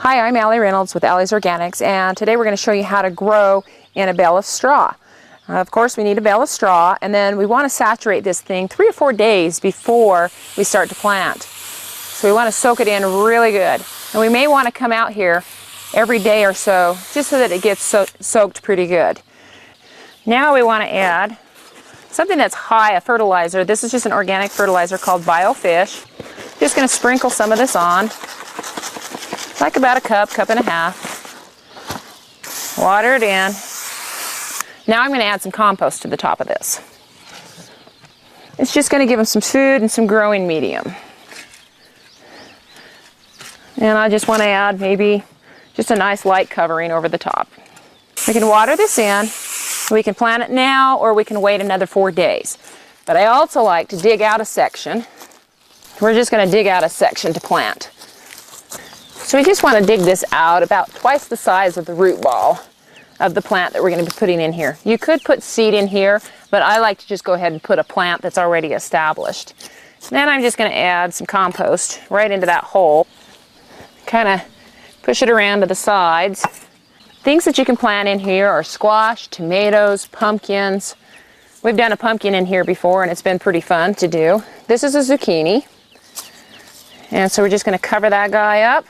Hi, I'm Allie Reynolds with Allie's Organics, and today we're going to show you how to grow in a bale of straw. Of course, we need a bale of straw, and then we want to saturate this thing 3 or 4 days before we start to plant. So we want to soak it in really good. And we may want to come out here every day or so, just so that it gets soaked pretty good. Now we want to add something that's high, a fertilizer. This is just an organic fertilizer called Biofish. Just going to sprinkle some of this on. Like about a cup and a half. Water it in. Now I'm going to add some compost to the top of this. It's just going to give them some food and some growing medium. And I just want to add maybe just a nice light covering over the top. We can water this in. We can plant it now, or we can wait another 4 days. But I also like to dig out a section. We're just going to dig out a section to plant. So we just want to dig this out about twice the size of the root ball of the plant that we're going to be putting in here. You could put seed in here, but I like to just go ahead and put a plant that's already established. Then I'm just going to add some compost right into that hole. Kind of push it around to the sides. Things that you can plant in here are squash, tomatoes, pumpkins. We've done a pumpkin in here before and it's been pretty fun to do. This is a zucchini. And so we're just going to cover that guy up.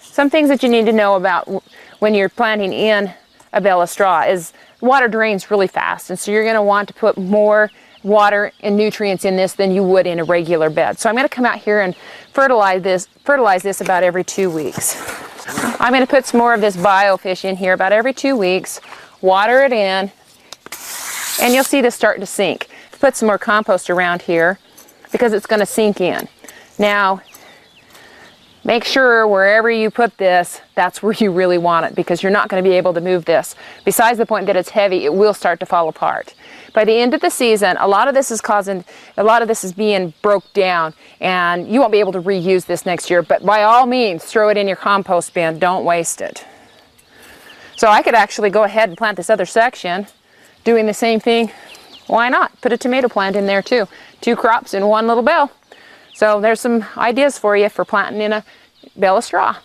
Some things that you need to know about when you're planting in a bale of straw is water drains really fast, and so you're going to want to put more water and nutrients in this than you would in a regular bed. So I'm going to come out here and fertilize this about every 2 weeks. I'm going to put some more of this Biofish in here about every 2 weeks, water it in, and you'll see this starting to sink. Put some more compost around here because it's going to sink in. Now, make sure wherever you put this, that's where you really want it, because you're not going to be able to move this. Besides the point that it's heavy, it will start to fall apart. By the end of the season, a lot of this is being broke down, and you won't be able to reuse this next year, but by all means, throw it in your compost bin. Don't waste it. So I could actually go ahead and plant this other section, doing the same thing. Why not? Put a tomato plant in there too. 2 crops in one little bale. So there's some ideas for you for planting in a bale of straw.